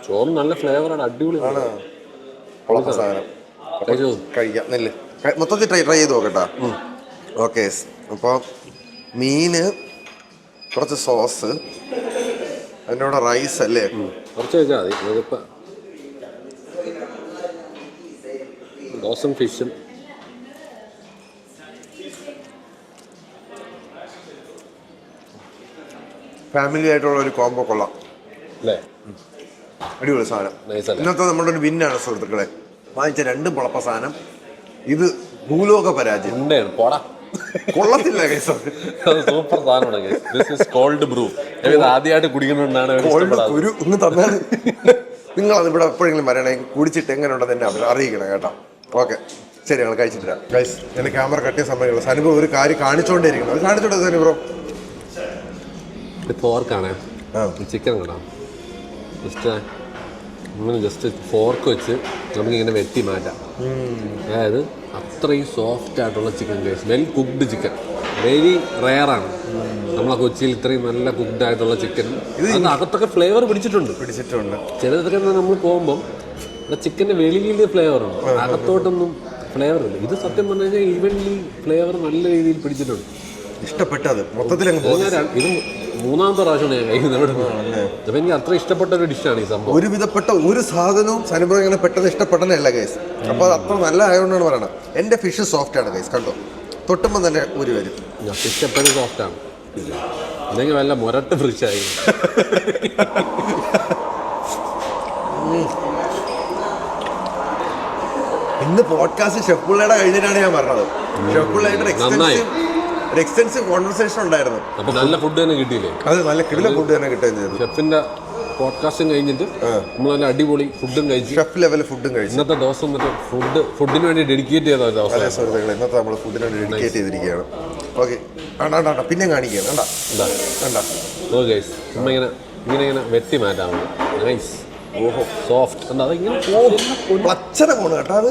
S5: ചോറ് നല്ല ഫ്ലേവറാണ്, അടിപൊളി
S1: സാധനം
S5: കഴിച്ചോ.
S1: കഴിക്കാം. നെല്ല് മൊത്തത്തിൽ ട്രൈ ചെയ്ത് നോക്കട്ടാ. ഓക്കെ, അപ്പോൾ മീന്, കുറച്ച് സോസ്, അതിൻ്റെ കൂടെ റൈസ് അല്ലേ?
S5: കുറച്ച് കഴിച്ചാൽ മതി. ഇതിപ്പോൾ ദോശയും ഫിഷും
S1: ഫാമിലി ആയിട്ടുള്ള ഒരു കോംബോ കൊള്ളാം
S5: അല്ലേ?
S1: അടിപൊളി സാധനം.
S5: നൈസല്ലേ?
S1: ഇന്നത്തെ നമ്മുടെ ഒരു വിന്നാണ് സുഹൃത്തുക്കളെ. വാങ്ങിച്ച 2 പൊളപ്പ സാധനം. ഇത് ഭൂലോക പരാജയം.
S5: ഉണ്ടാണ് പോടാ,
S1: കൊള്ളത്തില്ല കേസ്.
S5: സൂപ്പർ സാധനമാണ് case. This is called Bru. ഇത് ആദ്യമായിട്ട് കുടിക്കുന്നതുകൊണ്ടാണ്
S1: ഒരു ഒന്ന് തന്നാണ്. നിങ്ങൾ അത് ഇവിടെ എപ്പോഴെങ്കിലും വരണേ, കുടിച്ചിട്ട് എങ്ങനെയുണ്ടെന്ന് എന്നെ അറിയിക്കണം കേട്ടോ. ഓക്കെ, ശരി, ഞങ്ങൾ കഴിച്ചിട്ട് തരാം. ഗൈസ്, എന്നെ ക്യാമറ കട്ടിയ സമയമുള്ള സനുബ്രോ ഒരു കാര്യം കാണിച്ചോണ്ടിരിക്കണം. അത് കാണിച്ചോട്ടെ സനുബ്രോ.
S5: ഇത് ഫോർക്കാണ്. ചിക്കൻ കേട്ടോ. ജസ്റ്റ് ഫോർക്ക് വെച്ച് നമുക്കിങ്ങനെ വെട്ടി മാറ്റാം. അതായത് അത്രയും സോഫ്റ്റ് ആയിട്ടുള്ള chicken guys. Well cooked chicken. Very റെയറാണ് നമ്മളെ കൊച്ചിയിൽ ഇത്രയും നല്ല കുക്ക്ഡ് ആയിട്ടുള്ള ചിക്കൻ. അത് അകത്തൊക്കെ ഫ്ലേവർ പിടിച്ചിട്ടുണ്ട്. ചിലതൊക്കെ നമ്മൾ പോകുമ്പം ചിക്കൻ്റെ വെളിയിൽ ഫ്ലേവറുണ്ട്, അകത്തോട്ടൊന്നും ഫ്ലേവർ ഇല്ല. ഇത് സത്യം പറഞ്ഞു കഴിഞ്ഞാൽ ഈവൻലി ഫ്ലേവർ നല്ല രീതിയിൽ പിടിച്ചിട്ടുണ്ട്.
S1: ഇഷ്ടപ്പെട്ടത് മൊത്തത്തിൽ
S5: ഇത് 3ാമത്തെ പ്രാവശ്യമാണ് ഞാൻ കഴിക്കുന്നത്. അപ്പം എനിക്ക് അത്ര ഇഷ്ടപ്പെട്ട ഒരു ഡിഷാണ് ഈ സംഭവം.
S1: ഒരു വിധപ്പെട്ട ഒരു സാധനവും സനുബ്രോ ഇങ്ങനെ പെട്ടെന്ന് ഇഷ്ടപ്പെട്ടതല്ല ഗൈസ്. അപ്പോൾ അത് അത്ര നല്ല ആയതുകൊണ്ടാണ് പറയണത്. എൻ്റെ ഫിഷ് സോഫ്റ്റ് ആണ് ഗൈസ്. കണ്ടോ, തൊട്ടുമ്പോൾ തന്നെ ഊരി വരും.
S5: ഫിഷ് എപ്പോഴും സോഫ്റ്റാണ്. അല്ലെങ്കിൽ വല്ല മുരട്ട് ഫിഷായി.
S1: ഇന്ന് പോഡ്കാസ്റ്റ് ഷെഫുള്ളയുടെ കഴിഞ്ഞിട്ടാണ് ഞാൻ പറഞ്ഞത്. ഷെഫുള്ളയുടെ എക്സ്റ്റെൻസീവ് കോൺവെർസേഷൻ ഉണ്ടായിരുന്നു.
S5: അപ്പൊ നല്ല ഫുഡ് തന്നെ കിട്ടിയില്ലേ?
S1: അത് നല്ല കിടില ഫുഡ് തന്നെ കിട്ടുകയും ചെയ്തു.
S5: ഷെഫിന്റെ പോഡ്കാസ്റ്റും കഴിഞ്ഞിട്ട് നമ്മൾ നല്ല അടിപൊളി ഫുഡും കഴിച്ചു.
S1: ഷെഫ് ലെവൽ ഫുഡും കഴിച്ചു.
S5: ഇന്നത്തെ ദിവസം ഫുഡിന് വേണ്ടി ഡെഡിക്കേറ്റ് ചെയ്ത ഒരു ദിവസം.
S1: അതെ സുഹൃത്തുക്കളെ, ഇന്നത്തെ നമ്മൾ ഫുഡിന് വേണ്ടി ഡെഡിക്കേറ്റ് ചെയ്തിരിക്കുകയാണ്. ഓക്കെ, പിന്നെ കാണിക്കുകയാണ്.
S5: ഓ ഗൈസ്, നമ്മ ഇങ്ങനെ വെട്ടി മാറ്റാൻ മതി. നൈസ്. ഓഹോ, സോഫ്റ്റ്. എന്താ അതിങ്ങനെ
S1: പച്ചന പോണ് കേട്ടോ. അത്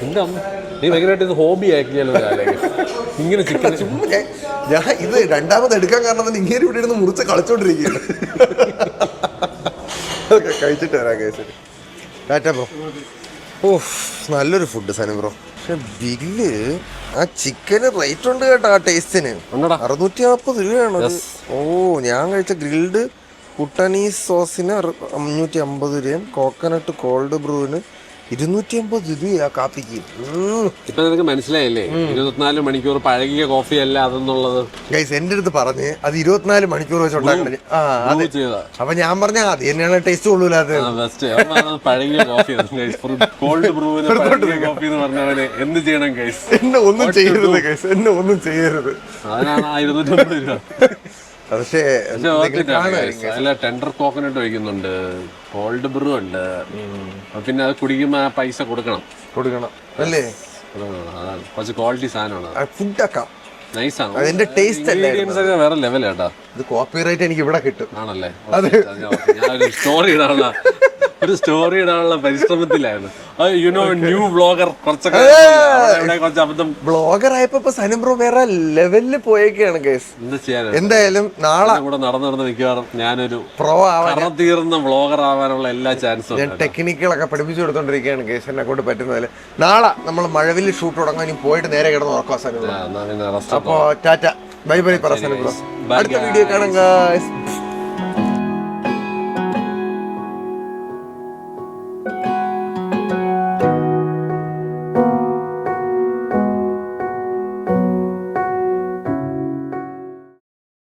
S5: എന്റെ അമ്മ, നീ ഭയങ്കരമായിട്ട് ഇത് ഹോബി ആക്കിയാലോ ഇങ്ങനെ ചിക്കൻ.
S1: ഞാൻ ഇത് 2ാമത് എടുക്കാൻ കാരണം തന്നെ ഇങ്ങനെ ഇവിടെ ഇരുന്ന് മുറിച്ച് കളിച്ചോണ്ടിരിക്കുകയാണ്. കഴിച്ചിട്ട് വരാം കേസ്. ടാറ്റ ബ്രോ. ഓഹ്, നല്ലൊരു ഫുഡ് സനുബ്രോ. പക്ഷെ ബില്ല് ആ ചിക്കന് റേറ്റ് ഉണ്ട് കേട്ടോ. ആ ടേസ്റ്റിന് 640 രൂപയാണ്. ഓ, ഞാൻ കഴിച്ച ഗ്രിൽഡ് പുട്ടനീസ് സോസിന് 550 രൂപയും കോക്കനട്ട് കോൾഡ് ബ്രൂവിന് 250 രൂപയാ കാപ്പിക്ക്.
S5: ഇപ്പൊ നിനക്ക് മനസ്സിലായില്ലേ 24 മണിക്കൂർ പഴകിയ കോഫി അല്ല അതെന്നുള്ളത്?
S1: ഗൈസ്, എന്റെ അടുത്ത് പറഞ്ഞ് അത് 24 മണിക്കൂർ വെച്ച് ഉണ്ടാക്കണേ. അപ്പൊ ഞാൻ പറഞ്ഞ അത് തന്നെയാണ് ടേസ്റ്റ് കൊള്ളൂലാത്ത.
S5: പഴകിയ കോഫി കോൾഡ് ബ്രൂവിന് കോഫി എന്ന് പറഞ്ഞവന് എന്ത് ചെയ്യണം ഗൈസ്?
S1: എന്നെ ഒന്നും ചെയ്യരുത് ഗൈസ്, എന്നെ ഒന്നും ചെയ്യരുത്.
S5: അതിനാണ് 250 രൂപ.
S1: പക്ഷേ
S5: ടെൻഡർ കോക്കനട്ട് ഒഴിക്കുന്നുണ്ട്, കോൾഡ് ബ്രൂ ഉണ്ട്. പിന്നെ അത് കുടിക്കുമ്പോ ആ പൈസ കൊടുക്കണം
S1: അല്ലേ?
S5: അതാണ് കുറച്ച് ക്വാളിറ്റി സാധനമാണ്.
S1: ഫുഡാക്കാം,
S5: നൈസാണ്.
S1: അതിന്റെ ടേസ്റ്റ്
S5: ഒക്കെ വേറെ ലെവൽ കേട്ടാ.
S1: ഇത് കോപ്പിറൈറ്റ് എനിക്ക് ഇവിടെ കിട്ടും.
S5: ആണല്ലേ? ഞാനൊരു സ്റ്റോറി ഇടാനുള്ള പരിശ്രമത്തിലായിരുന്നു. ന്യൂ വ്ളോഗർ കുറച്ചൊക്കെ അബദ്ധം.
S1: വ്ളോഗർ ആയപ്പോ സനുബ്രോ വേറെ ലെവലില് പോയേക്കാണ് കേസ്. എന്തായാലും നാളെ
S5: കൂടെ നടന്ന് മിക്കവാറും ഞാനൊരു
S1: പ്രോ ആവാൻ
S5: തീർന്ന വ്ളോഗർ ആവാനുള്ള എല്ലാ ചാൻസും.
S1: ഞാൻ ടെക്നിക്കുകളൊക്കെ പഠിപ്പിച്ചു കൊടുത്തോണ്ടിരിക്കുകയാണ് കേസ്. എന്നെ കൊണ്ട് പറ്റുന്നതിൽ നാളെ നമ്മൾ മഴവില് ഷൂട്ട് തുടങ്ങാൻ ഇനി പോയിട്ട് നേരെ കിടന്ന് ഉറക്കാം സനുബ്രോ. അപ്പൊ ടാറ്റ, ബൈ ബൈ പറ സനുബ്രോ. അടുത്ത വീഡിയോ കാണാം ഗായ്സ്.